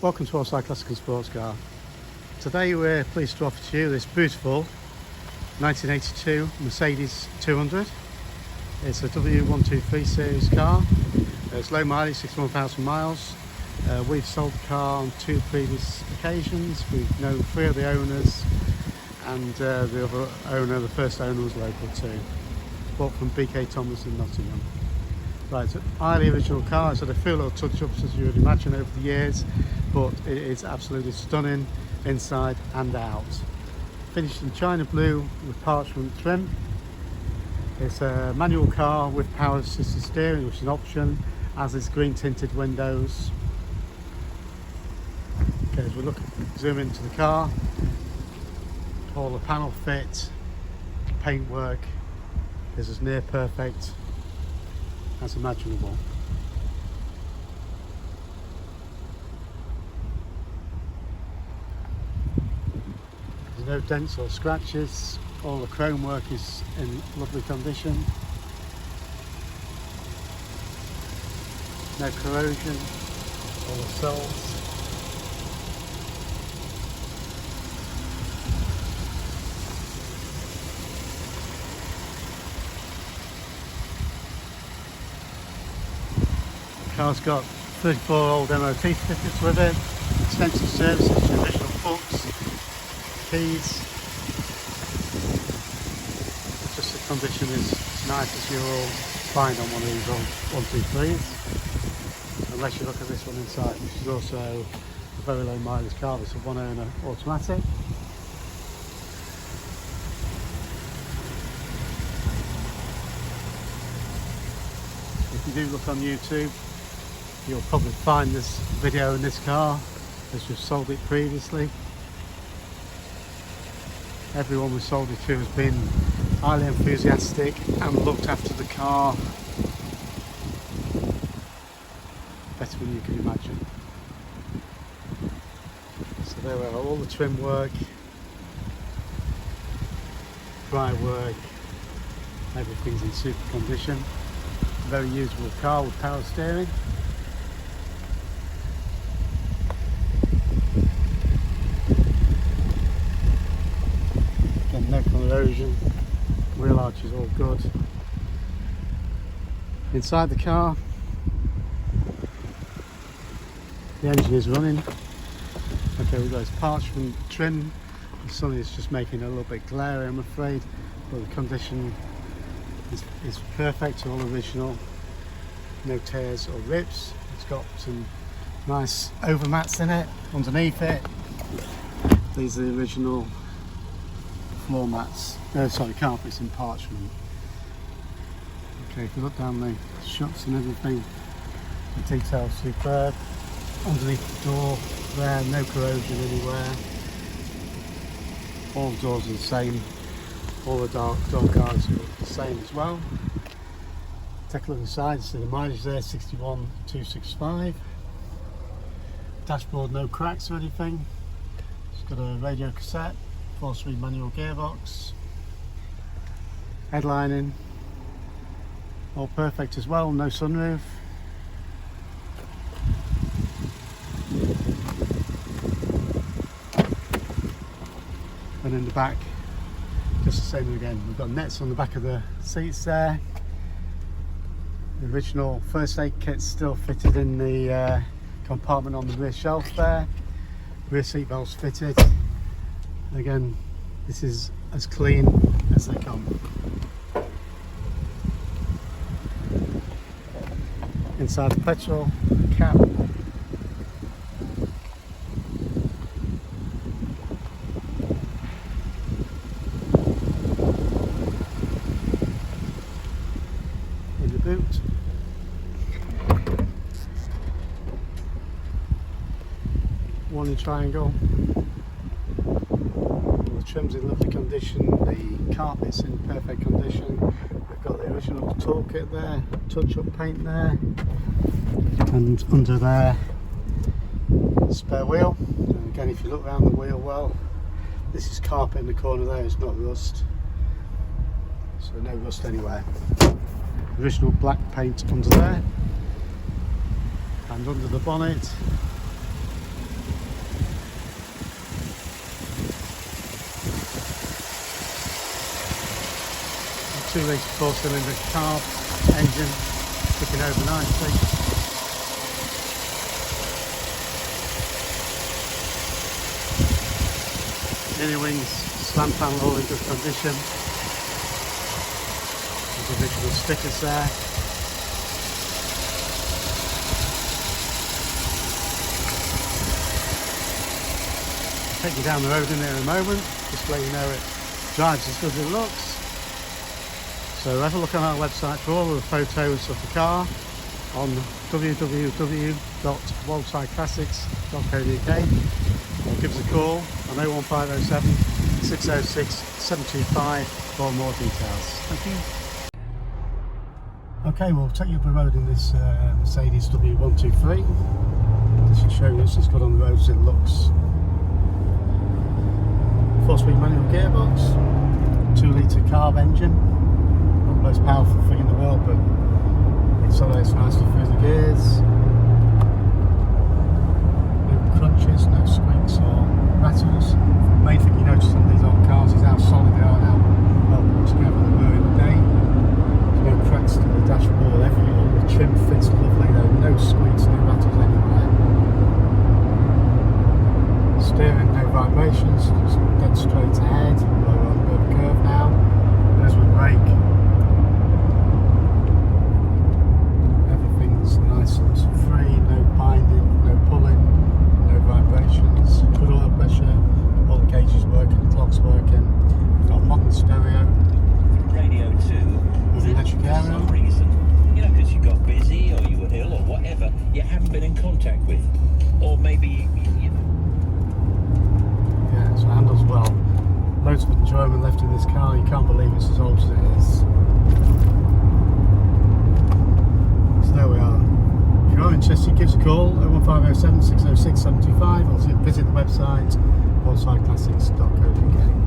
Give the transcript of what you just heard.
Welcome to Allside Classic and Sports Car. Today we're pleased to offer to you this beautiful 1982 Mercedes 200. It's a W123 Series car. It's low mileage, 61,000 miles. We've sold the car on 2 previous occasions. We've known 3 of the owners, and the other owner, the first owner, was local too. Bought from BK Thomas in Nottingham. Right, it's a highly original car. It's had a few little touch-ups, as you would imagine, over the years, but it is absolutely stunning inside and out. Finished in China blue with parchment trim. It's a manual car with power assisted steering, which is an option, as is green tinted windows. Okay, as we zoom into the car, all the panel fit, paintwork is as near perfect as imaginable. There's no dents or scratches. All the chrome work is in lovely condition. No corrosion. All the cells. The car's got 34 old MOT certificates with it, extensive services, original books, keys. Just the condition is as nice as you'll find on one of these old 123s, unless you look at this one inside, which is also a very low mileage car. It's a 1 owner automatic. If you do look on YouTube, you'll probably find this video in this car, as we've sold it previously. Everyone we sold it to has been highly enthusiastic and looked after the car better than you can imagine. So there we are, all the trim work, dry work, everything's in super condition. Very usable car with power steering. Again, no corrosion, wheel arch is all good. Inside the car, the engine is running. Okay, we've got this parchment trim. The sun is just making it a little bit glary, I'm afraid, but the condition is perfect, all original, no tears or rips. It's got some nice overmats in it, underneath it. These are the original floor mats, carpets in parchment. Okay, if you look down the shots and everything, the detail's superb. Underneath the door there, no corrosion anywhere. All the doors are the same. All the door guards are the same as well. Take a look inside, see the mileage there, 61,265. Dashboard, no cracks or anything. It's got a radio cassette, 4-speed manual gearbox. Headlining, all perfect as well, no sunroof. And in the back, just the same again. We've got nets on the back of the seats there. The original first aid kit's still fitted in the compartment on the rear shelf there. Rear seat belts fitted. Again, this is as clean as they come. Inside the petrol cap. Boot. Warning triangle. The trim's in lovely condition, the carpet's in perfect condition. We've got the original toolkit there, touch-up paint there, and under there, spare wheel. And again, if you look around the wheel well, this is carpet in the corner there, it's not rust. So no rust anywhere. Original black paint under there, and under the bonnet 2 litre 4-cylinder carb engine, ticking over nicely. Inner wings, slant panel all in good condition. There's original stickers there. I'll take you down the road in there in a moment, just to let you know it drives as good as it looks. So have a look on our website for all of the photos of the car on www.woldside-classics.co.uk, or give us a call on 01507 606 725 for more details. Thank you. Okay, we'll take you up the road in this Mercedes W123. Just to show you it's as good on the road as it looks. 4-speed manual gearbox, 2 litre carb engine, not the most powerful thing in the world, but it accelerates nicely through the gears. No crunches, no squeaks or rattles. The main thing you notice on these old cars is how solid they are and how well put together they were in the day. There's no cracks to the dashboard, all the trim fits lovely though, no squeaks, no rattles anywhere. Steering, no vibrations, just dead straight ahead. We're on a bit of a curve now. And as we brake, everything's nice and free, no binding, no pulling, no vibrations, good oil pressure, all the gauges working, the clock's working. We've got modern stereo. Radio 2. With electric aero. For some reason, you know, because you got busy or you were ill or whatever, you haven't been in contact with. Or maybe, you know. Yeah, so it handles well. Loads of enjoyment left in this car. You can't believe it's as old as it is. So there we are. If you are interested, give us a call 01507 606 725 or visit the website woldside-classics.co.uk.